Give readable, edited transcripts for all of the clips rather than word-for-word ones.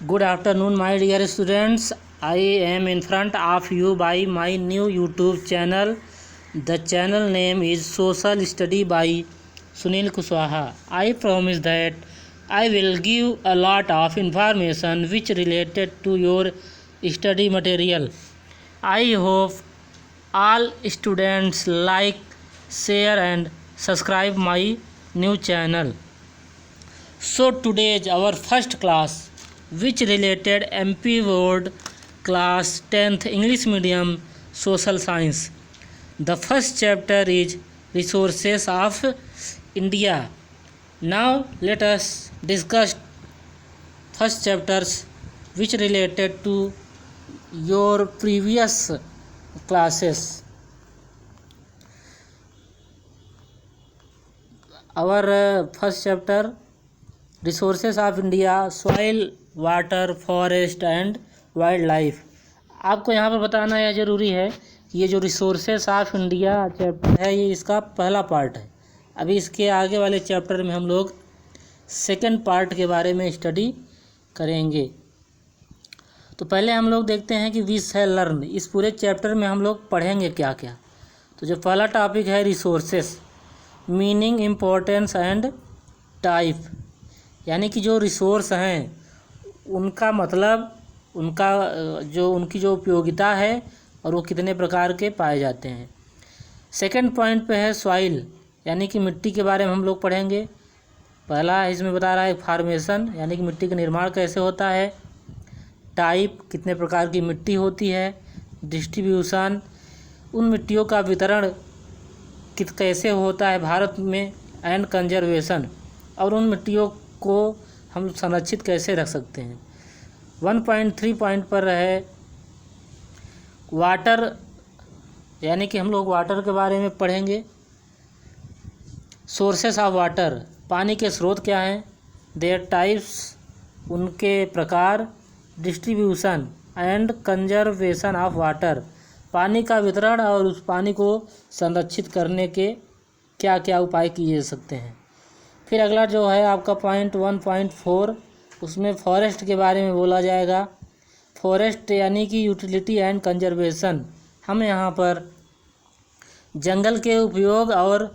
Good afternoon, my dear students. I am in front of you by my new YouTube channel. The channel name is Social Study by Sunil Kushwaha. I promise that I will give a lot of information which related to your study material. I hope all students like, share and subscribe my new channel. So today is our first class which related MP Board class 10th English medium social science. The first chapter is resources of India. Now let us discuss first chapters which related to your previous classes. Our first chapter resources of India, soil, water, forest and wild life. आपको यहाँ पर बताना यह ज़रूरी है कि ये जो रिसोर्सेस ऑफ इंडिया चैप्टर है ये इसका पहला पार्ट है। अभी इसके आगे वाले चैप्टर में हम लोग सेकंड पार्ट के बारे में स्टडी करेंगे। तो पहले हम लोग देखते हैं कि वी शैल लर्न, इस पूरे चैप्टर में हम लोग पढ़ेंगे क्या क्या। तो जो पहला टॉपिक है resources, meaning, importance and type, यानी कि जो रिसोर्स हैं उनका मतलब, उनकी जो उपयोगिता है और वो कितने प्रकार के पाए जाते हैं। सेकंड पॉइंट पे है सॉइल, यानी कि मिट्टी के बारे में हम लोग पढ़ेंगे। पहला इसमें बता रहा है फॉर्मेशन, यानी कि मिट्टी का निर्माण कैसे होता है। टाइप, कितने प्रकार की मिट्टी होती है। डिस्ट्रीब्यूशन, उन मिट्टियों का वितरण कैसे होता है भारत में। एंड कंजर्वेशन, और उन मिट्टियों को हम संरक्षित कैसे रख सकते हैं। 1.3 पॉइंट पर है वाटर, यानी कि हम लोग वाटर के बारे में पढ़ेंगे। सोर्सेस ऑफ वाटर, पानी के स्रोत क्या हैं। देयर टाइप्स, उनके प्रकार। Distribution and conservation of water, पानी का वितरण और उस पानी को संरक्षित करने के क्या क्या उपाय किए जा सकते हैं। फिर अगला जो है आपका पॉइंट 1.4, उसमें फॉरेस्ट के बारे में बोला जाएगा। फॉरेस्ट यानी कि यूटिलिटी एंड कंजर्वेशन, हम यहाँ पर जंगल के उपयोग और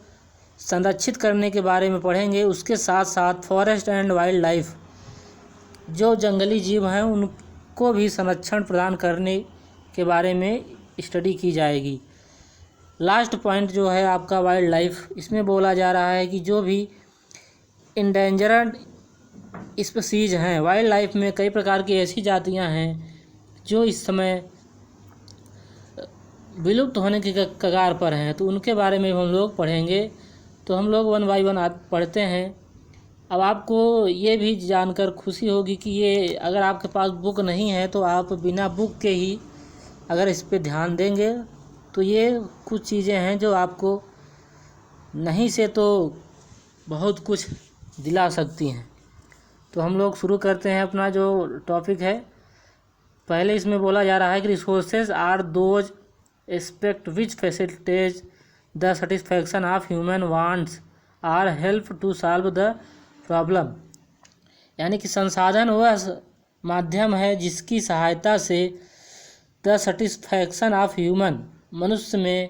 संरक्षित करने के बारे में पढ़ेंगे। उसके साथ साथ फॉरेस्ट एंड वाइल्ड लाइफ, जो जंगली जीव हैं उनको भी संरक्षण प्रदान करने के बारे में स्टडी की जाएगी। लास्ट पॉइंट जो है आपका वाइल्ड लाइफ, इसमें बोला जा रहा है कि जो भी इंडेंजर्ड स्पीसीज हैं, वाइल्ड लाइफ में कई प्रकार की ऐसी जातियां हैं जो इस समय विलुप्त होने की कगार पर हैं, तो उनके बारे में हम लोग पढ़ेंगे। तो हम लोग 1 बाय 1 पढ़ते हैं। अब आपको ये भी जानकर खुशी होगी कि ये अगर आपके पास बुक नहीं है तो आप बिना बुक के ही अगर इस पे ध्यान देंगे तो ये कुछ चीज़ें हैं जो आपको नहीं से तो बहुत कुछ दिला सकती हैं। तो हम लोग शुरू करते हैं अपना जो टॉपिक है। पहले इसमें बोला जा रहा है कि resources are those aspect which facilitates the satisfaction of human wants are help to solve the problem, यानी कि संसाधन वह माध्यम है जिसकी सहायता से द सेटिस्फैक्शन ऑफ ह्यूमन, मनुष्य में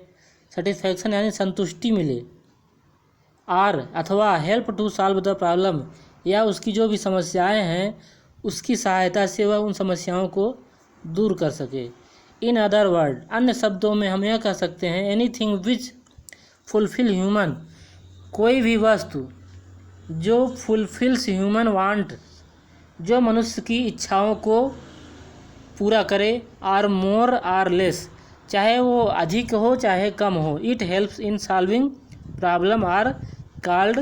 सेटिस्फैक्शन यानी संतुष्टि मिले। आर अथवा help to solve the problem, या उसकी जो भी समस्याएं हैं उसकी सहायता से वह उन समस्याओं को दूर कर सके। इन अदर वर्ड, अन्य शब्दों में हम यह कह सकते हैं एनीथिंग विच फुलफिल ह्यूमन, कोई भी वस्तु जो फुलफिल्स ह्यूमन वांट, जो मनुष्य की इच्छाओं को पूरा करे। आर मोर आर लेस, चाहे वो अधिक हो चाहे कम हो। It helps in solving problem are called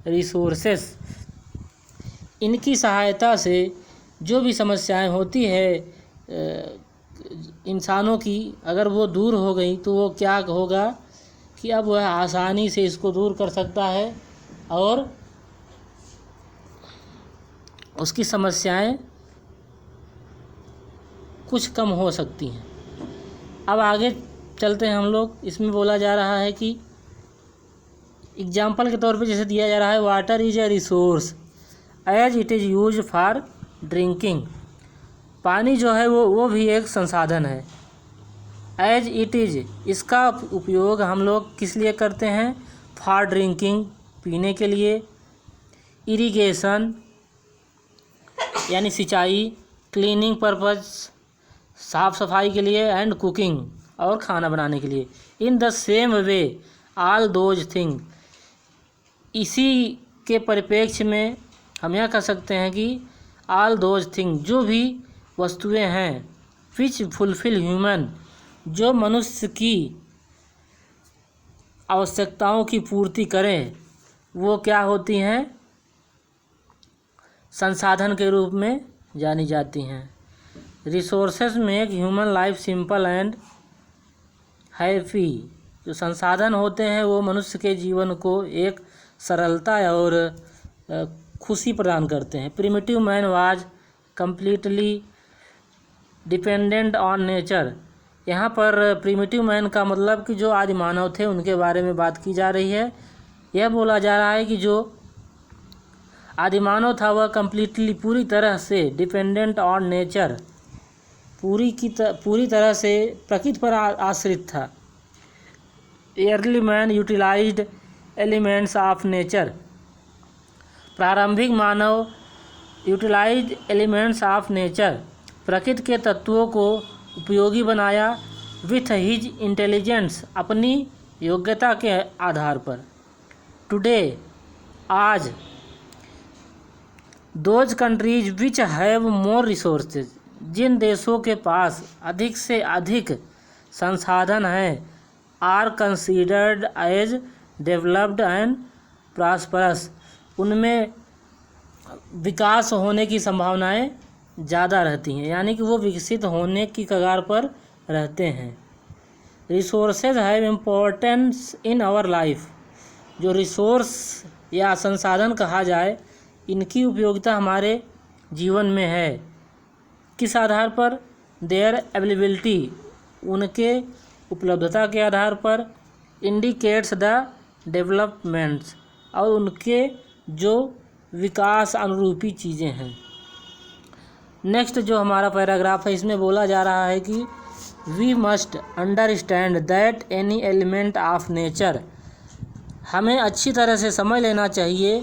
resources, इनकी सहायता से जो भी समस्याएं होती है इंसानों की, अगर वो दूर हो गई तो वो क्या होगा कि अब वह आसानी से इसको दूर कर सकता है और उसकी समस्याएं कुछ कम हो सकती हैं। अब आगे चलते हैं हम लोग। इसमें बोला जा रहा है कि एग्जाम्पल के तौर पे जैसे दिया जा रहा है, water is a resource as it is use for drinking, पानी जो है वो भी एक संसाधन है। एज इट इज़, इसका उपयोग हम लोग किस लिए करते हैं? फॉर ड्रिंकिंग, पीने के लिए, इरिगेशन यानी सिंचाई, क्लीनिंग पर्पज़, साफ़ सफाई के लिए, एंड कुकिंग और खाना बनाने के लिए। In the same way all those thing, इसी के परिप्रेक्ष्य में हम यह कह सकते हैं कि ऑल दोज थिंग, जो भी वस्तुएं हैं, विच फुलफिल ह्यूमन, जो मनुष्य की आवश्यकताओं की पूर्ति करें, वो क्या होती हैं? संसाधन के रूप में जानी जाती हैं। Resources make human life simple and happy, जो संसाधन होते हैं वो मनुष्य के जीवन को एक सरलता और खुशी प्रदान करते हैं। Primitive man was completely dependent on nature, यहाँ पर प्रिमिटिव मैन का मतलब कि जो आदि मानव थे उनके बारे में बात की जा रही है। यह बोला जा रहा है कि जो आदि मानव था वह कम्प्लीटली पूरी तरह से डिपेंडेंट ऑन नेचर, पूरी तरह से प्रकृति पर आश्रित था। Early man utilised elements of nature, प्रारंभिक मानव यूटिलाइज्ड एलिमेंट्स ऑफ नेचर, प्रकृति के तत्वों को उपयोगी बनाया। विथ हिज इंटेलिजेंस, अपनी योग्यता के आधार पर। टुडे, आज, those countries which have more resources, जिन देशों के पास अधिक से अधिक संसाधन हैं, are considered as developed and prosperous, उनमें विकास होने की संभावनाएं ज़्यादा रहती हैं, यानी कि वो विकसित होने की कगार पर रहते हैं। Resources have importance in our life, जो रिसोर्स या संसाधन कहा जाए, इनकी उपयोगिता हमारे जीवन में है। किस आधार पर? देयर अवेलेबिलिटी, उनके उपलब्धता के आधार पर। इंडिकेट्स द डेवलपमेंट्स, और उनके जो विकास अनुरूपी चीज़ें हैं। नेक्स्ट जो हमारा पैराग्राफ है, इसमें बोला जा रहा है कि we must understand that any element of nature, हमें अच्छी तरह से समझ लेना चाहिए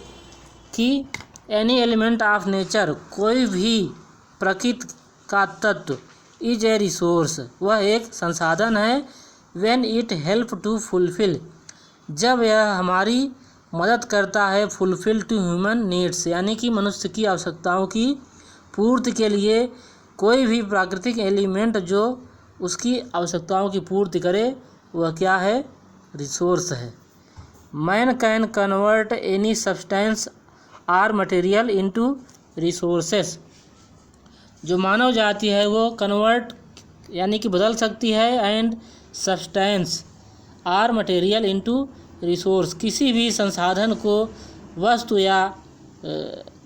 कि एनी एलिमेंट ऑफ नेचर, कोई भी प्रकृति का तत्व, इज ए रिसोर्स, वह एक संसाधन है। When it help to fulfil, जब यह हमारी मदद करता है। फुलफिल टू ह्यूमन नीड्स, यानी कि मनुष्य की आवश्यकताओं की पूर्ति के लिए कोई भी प्राकृतिक एलिमेंट जो उसकी आवश्यकताओं की पूर्ति करे, वह क्या है? रिसोर्स है। Man can convert any substance or material into resources, जो मानव जाति है वो कन्वर्ट यानी कि बदल सकती है, and substance or material into resource, किसी भी संसाधन को वस्तु या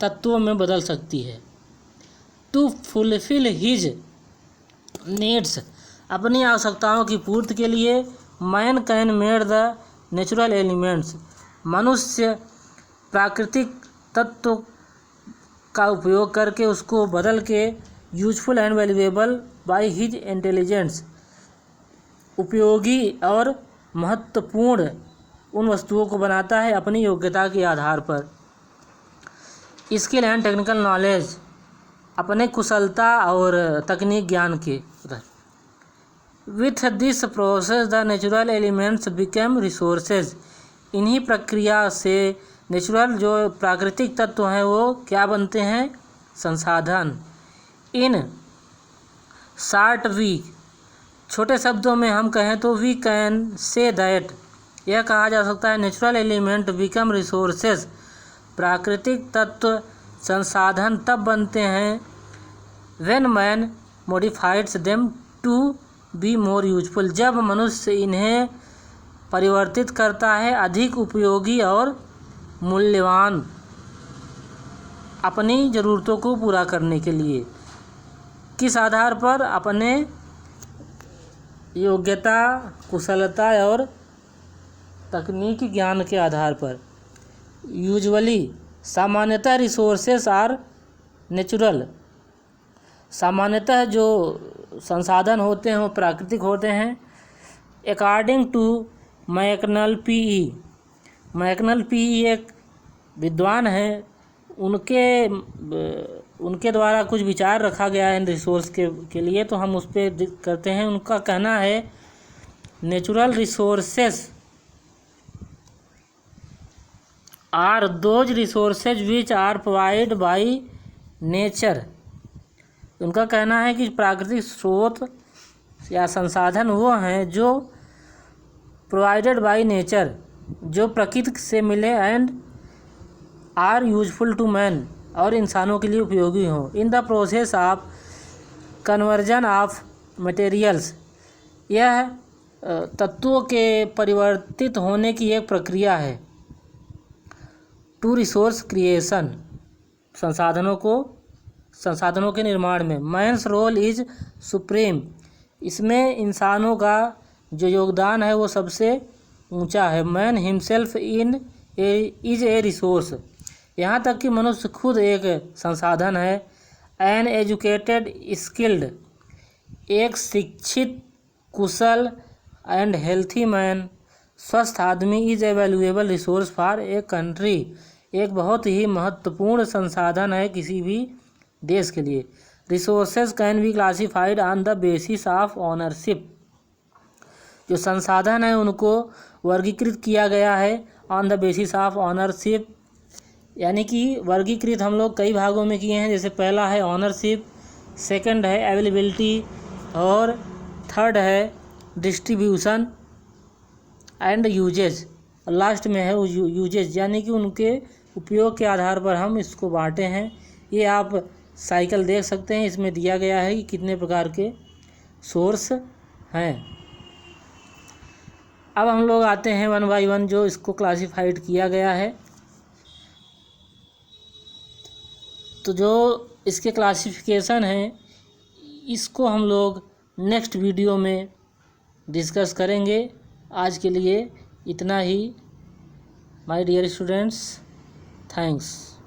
तत्वों में बदल सकती है। टू फुलफिल हिज नीड्स, अपनी आवश्यकताओं की पूर्ति के लिए। Man can made the natural elements, मनुष्य प्राकृतिक तत्व का उपयोग करके उसको बदल के useful and valuable by his intelligence, उपयोगी और महत्वपूर्ण उन वस्तुओं को बनाता है अपनी योग्यता के आधार पर। स्किल एंड टेक्निकल नॉलेज, अपने कुशलता और तकनीक ज्ञान के। With this process the natural elements become resources, इन्हीं प्रक्रिया से नेचुरल जो प्राकृतिक तत्व हैं वो क्या बनते हैं? संसाधन। इन शॉर्ट वी, छोटे शब्दों में हम कहें तो वी कैन से दैट, यह कहा जा सकता है नेचुरल एलिमेंट बिकम रिसोर्सेज, प्राकृतिक तत्व संसाधन तब बनते हैं when man modifies them to be more useful, जब मनुष्य इन्हें परिवर्तित करता है अधिक उपयोगी और मूल्यवान अपनी ज़रूरतों को पूरा करने के लिए। किस आधार पर? अपने योग्यता, कुशलता और तकनीकी ज्ञान के आधार पर। यूजुअली, सामान्यतः रिसोर्सेस आर नेचुरल, सामान्यतः जो संसाधन होते हैं वो प्राकृतिक होते हैं। अकॉर्डिंग टू मैकनल पीई, मैकनल पीई एक विद्वान हैं, उनके द्वारा कुछ विचार रखा गया है रिसोर्स के लिए, तो हम उस पर करते हैं। उनका कहना है natural resources are those resources which are provide by nature. उनका कहना है कि प्राकृतिक स्रोत या संसाधन वो हैं जो प्रोवाइडेड बाय नेचर, जो प्रकृति से मिले, and are useful to man, और इंसानों के लिए उपयोगी हों। In the process of conversion of materials, यह तत्वों के परिवर्तित होने की एक प्रक्रिया है। टू रिसोर्स क्रिएशन, संसाधनों के निर्माण में। मैंस रोल इज सुप्रीम, इसमें इंसानों का जो योगदान है वो सबसे ऊंचा है। Man himself is a resource, यहाँ तक कि मनुष्य खुद एक संसाधन है। एन एजुकेटेड स्किल्ड, एक शिक्षित कुशल एंड हेल्थी मैन, स्वस्थ आदमी, is a valuable resource for a country, एक बहुत ही महत्वपूर्ण संसाधन है किसी भी देश के लिए। Resources can be classified on the basis of ownership, जो संसाधन है उनको वर्गीकृत किया गया है on the basis of ownership, यानी कि वर्गीकृत हम लोग कई भागों में किए हैं। जैसे पहला है ओनरशिप, सेकंड है अवेलेबिलिटी, और थर्ड है डिस्ट्रीब्यूशन एंड यूजेज, और लास्ट में है यूजेज, यानी कि उनके उपयोग के आधार पर हम इसको बांटे हैं। ये आप साइकिल देख सकते हैं, इसमें दिया गया है कि कितने प्रकार के सोर्स हैं। अब हम लोग आते हैं वन बाय वन जो इसको क्लासिफाइड किया गया है। तो जो इसके क्लासिफिकेशन हैं इसको हम लोग नेक्स्ट वीडियो में डिस्कस करेंगे। आज के लिए इतना ही माय डियर स्टूडेंट्स, थैंक्स।